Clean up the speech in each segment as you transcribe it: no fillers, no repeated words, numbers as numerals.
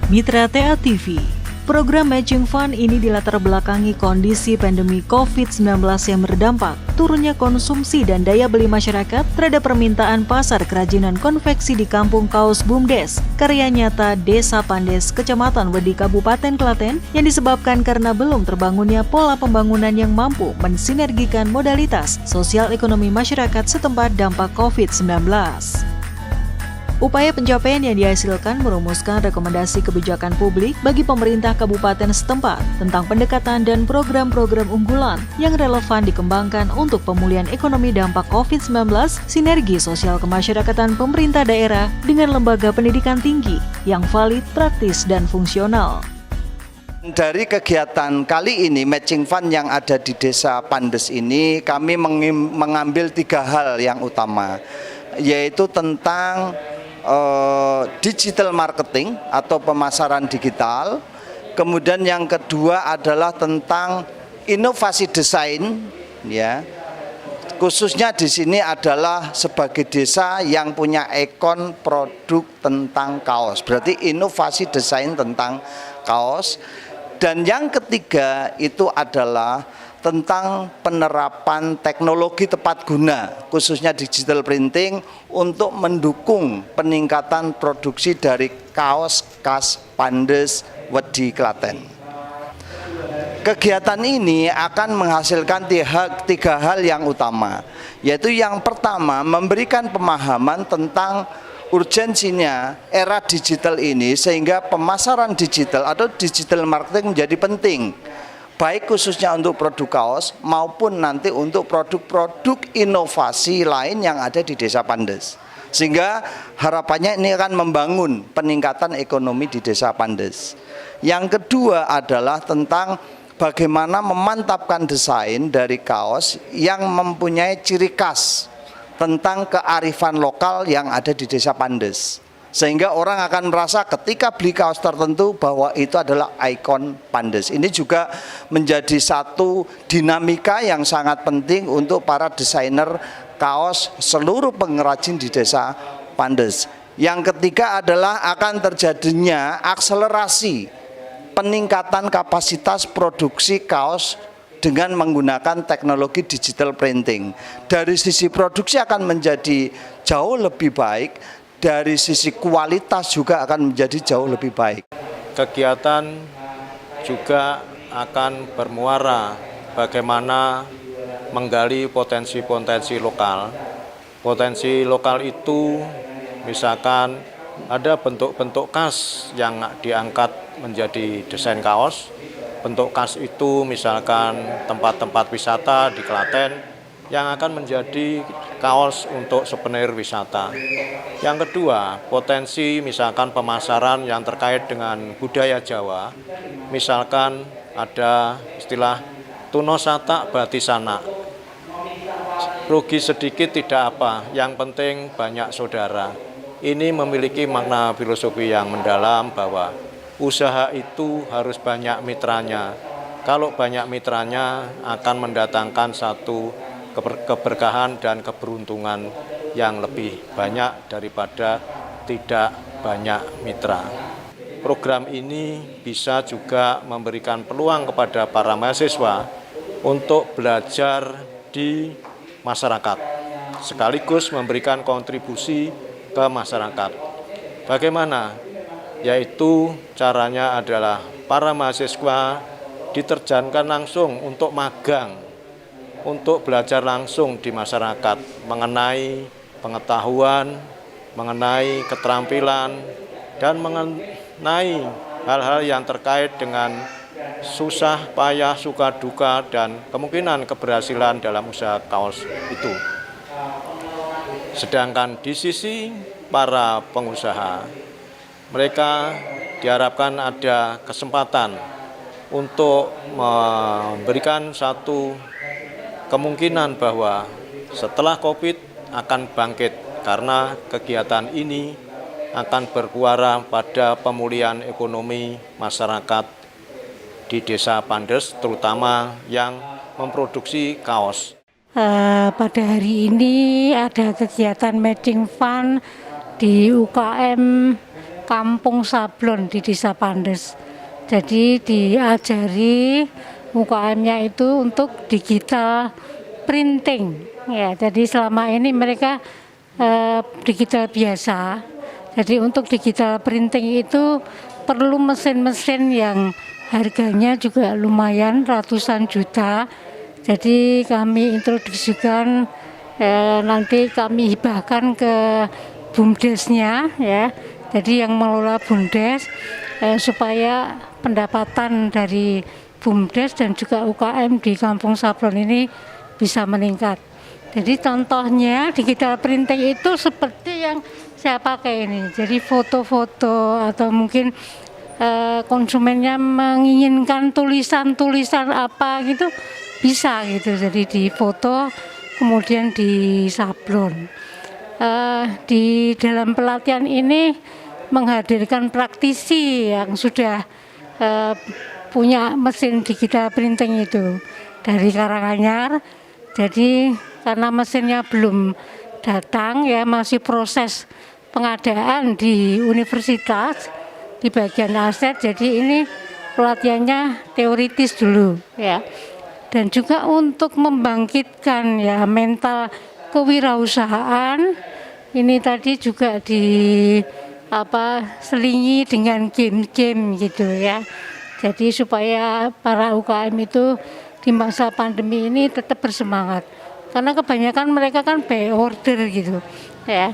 Mitra TA TV. Program Matching Fund ini dilatar belakangi kondisi pandemi COVID-19 yang berdampak turunnya konsumsi dan daya beli masyarakat terhadap permintaan pasar kerajinan konveksi di Kampung Kaos Bumdes, karya nyata Desa Pandes, Kecamatan Wedi, Kabupaten Klaten, yang disebabkan karena belum terbangunnya pola pembangunan yang mampu mensinergikan modalitas sosial ekonomi masyarakat setempat dampak COVID-19. Upaya pencapaian yang dihasilkan merumuskan rekomendasi kebijakan publik bagi pemerintah kabupaten setempat tentang pendekatan dan program-program unggulan yang relevan dikembangkan untuk pemulihan ekonomi dampak COVID-19, sinergi sosial kemasyarakatan pemerintah daerah dengan lembaga pendidikan tinggi yang valid, praktis, dan fungsional. Dari kegiatan kali ini, Matching Fund yang ada di Desa Pandes ini, kami mengambil 3 hal yang utama, yaitu tentang digital marketing atau pemasaran digital. Kemudian yang kedua adalah tentang inovasi desain, ya. Khususnya di sini adalah sebagai desa yang punya ikon produk tentang kaos. Berarti inovasi desain tentang kaos. Dan yang ketiga itu adalah tentang penerapan teknologi tepat guna, khususnya digital printing, untuk mendukung peningkatan produksi dari kaos khas Pandes, Wedi, Klaten. Kegiatan ini akan menghasilkan 3 hal yang utama, yaitu yang pertama, memberikan pemahaman tentang urgensinya era digital ini, sehingga pemasaran digital atau digital marketing menjadi penting, baik khususnya untuk produk kaos maupun nanti untuk produk-produk inovasi lain yang ada di Desa Pandes. Sehingga harapannya ini akan membangun peningkatan ekonomi di Desa Pandes. Yang kedua adalah tentang bagaimana memantapkan desain dari kaos yang mempunyai ciri khas tentang kearifan lokal yang ada di Desa Pandes. Sehingga orang akan merasa ketika beli kaos tertentu bahwa itu adalah ikon Pandes. Ini juga menjadi satu dinamika yang sangat penting untuk para desainer kaos seluruh pengrajin di Desa Pandes. Yang ketiga adalah akan terjadinya akselerasi peningkatan kapasitas produksi kaos dengan menggunakan teknologi digital printing. Dari sisi produksi akan menjadi jauh lebih baik, dari sisi kualitas juga akan menjadi jauh lebih baik. Kegiatan juga akan bermuara bagaimana menggali potensi-potensi lokal. Potensi lokal itu misalkan ada bentuk-bentuk khas yang diangkat menjadi desain kaos. Bentuk khas itu misalkan tempat-tempat wisata di Klaten yang akan menjadi kaos untuk souvenir wisata. Yang kedua, potensi misalkan pemasaran yang terkait dengan budaya Jawa, misalkan ada istilah tunosata batisana. Rugi sedikit tidak apa, yang penting banyak saudara. Ini memiliki makna filosofi yang mendalam bahwa usaha itu harus banyak mitranya. Kalau banyak mitranya akan mendatangkan satu keberkahan dan keberuntungan yang lebih banyak daripada tidak banyak mitra. Program ini bisa juga memberikan peluang kepada para mahasiswa untuk belajar di masyarakat, sekaligus memberikan kontribusi ke masyarakat. Bagaimana? Yaitu caranya adalah para mahasiswa diterjunkan langsung untuk magang, untuk belajar langsung di masyarakat mengenai pengetahuan, mengenai keterampilan, dan mengenai hal-hal yang terkait dengan susah, payah, suka, duka, dan kemungkinan keberhasilan dalam usaha kaos itu. Sedangkan di sisi para pengusaha, mereka diharapkan ada kesempatan untuk memberikan satu kemungkinan bahwa setelah COVID akan bangkit, karena kegiatan ini akan bermuara pada pemulihan ekonomi masyarakat di Desa Pandes, terutama yang memproduksi kaos. Pada hari ini ada kegiatan Matching Fund di UKM kampung sablon di Desa Pandes. Jadi diajari UKM-nya itu untuk digital printing. Ya, jadi selama ini mereka digital biasa. Jadi untuk digital printing itu perlu mesin-mesin yang harganya juga lumayan ratusan juta. Jadi kami introduksikan, nanti kami hibahkan ke BUMDes-nya ya. Jadi yang mengelola BUMDes supaya pendapatan dari BUMDes dan juga UKM di Kampung Sablon ini bisa meningkat. Jadi contohnya digital printing itu seperti yang saya pakai ini. Jadi foto-foto atau mungkin konsumennya menginginkan tulisan-tulisan apa gitu bisa gitu. Jadi difoto kemudian disablon. Di dalam pelatihan ini menghadirkan praktisi yang sudah punya mesin digital printing itu dari Karanganyar. Jadi karena mesinnya belum datang ya, masih proses pengadaan di universitas di bagian aset. Jadi ini pelatihannya teoritis dulu ya. Dan juga untuk membangkitkan ya mental kewirausahaan ini tadi juga selingi dengan game-game gitu ya. Jadi supaya para UKM itu di masa pandemi ini tetap bersemangat. Karena kebanyakan mereka kan by order gitu ya.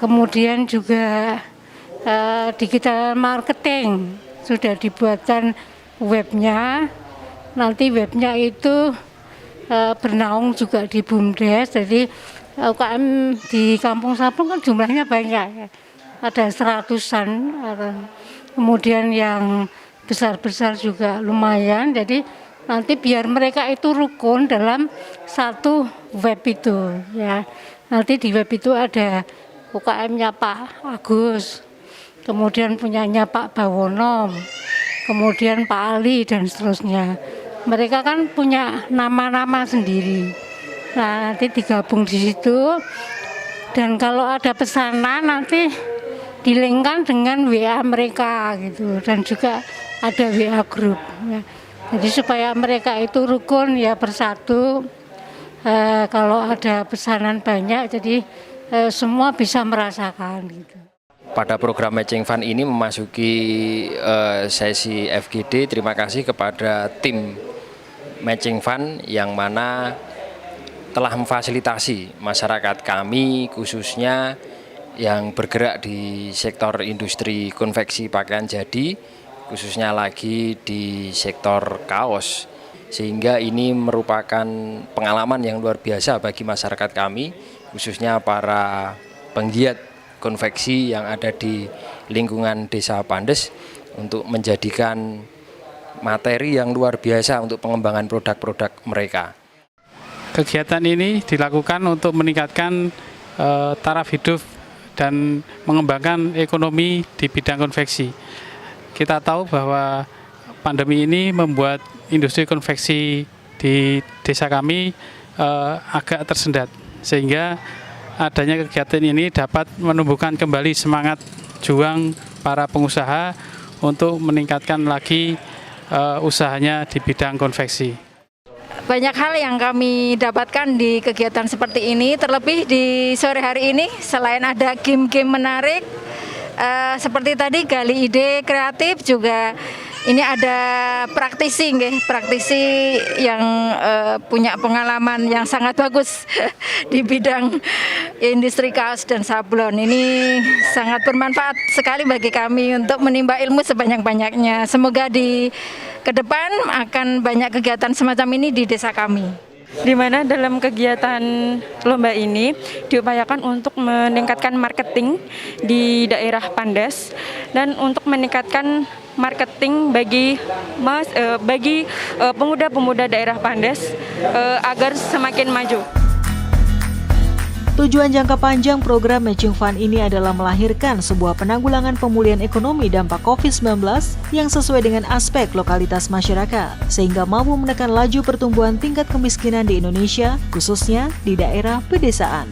Kemudian juga digital marketing sudah dibuatkan webnya. Nanti webnya itu bernaung juga di BUMDes. Jadi UKM di Kampung Sablon kan jumlahnya banyak ya. Ada 100-an. Kemudian yang besar-besar juga lumayan. Jadi nanti biar mereka itu rukun dalam satu web itu ya. Nanti di web itu ada UKM-nya Pak Agus, kemudian punyanya Pak Bawono, kemudian Pak Ali dan seterusnya. Mereka kan punya nama-nama sendiri. Nah, nanti digabung di situ. Dan kalau ada pesanan nanti dilengkan dengan WA mereka gitu. Dan juga ada WA group. Ya. Jadi supaya mereka itu rukun ya, bersatu. Kalau ada pesanan banyak, jadi semua bisa merasakan gitu. Pada program Matching Fund ini memasuki sesi FGD, terima kasih kepada tim Matching Fund yang mana telah memfasilitasi masyarakat kami khususnya yang bergerak di sektor industri konveksi pakaian jadi, khususnya lagi di sektor kaos, sehingga ini merupakan pengalaman yang luar biasa bagi masyarakat kami, khususnya para penggiat konveksi yang ada di lingkungan Desa Pandes untuk menjadikan materi yang luar biasa untuk pengembangan produk-produk mereka. Kegiatan ini dilakukan untuk meningkatkan taraf hidup dan mengembangkan ekonomi di bidang konveksi. Kita tahu bahwa pandemi ini membuat industri konveksi di desa kami agak tersendat, sehingga adanya kegiatan ini dapat menumbuhkan kembali semangat juang para pengusaha untuk meningkatkan lagi usahanya di bidang konveksi. Banyak hal yang kami dapatkan di kegiatan seperti ini, terlebih di sore hari ini selain ada game-game menarik seperti tadi gali ide kreatif, juga ini ada praktisi yang punya pengalaman yang sangat bagus di bidang industri kaos dan sablon. Ini sangat bermanfaat sekali bagi kami untuk menimba ilmu sebanyak-banyaknya. Semoga ke depan akan banyak kegiatan semacam ini di desa kami. Di mana dalam kegiatan lomba ini diupayakan untuk meningkatkan marketing di daerah Pandes dan untuk meningkatkan marketing bagi pemuda-pemuda daerah Pandes agar semakin maju. Tujuan jangka panjang program Matching Fund ini adalah melahirkan sebuah penanggulangan pemulihan ekonomi dampak COVID-19 yang sesuai dengan aspek lokalitas masyarakat, sehingga mampu menekan laju pertumbuhan tingkat kemiskinan di Indonesia, khususnya di daerah pedesaan.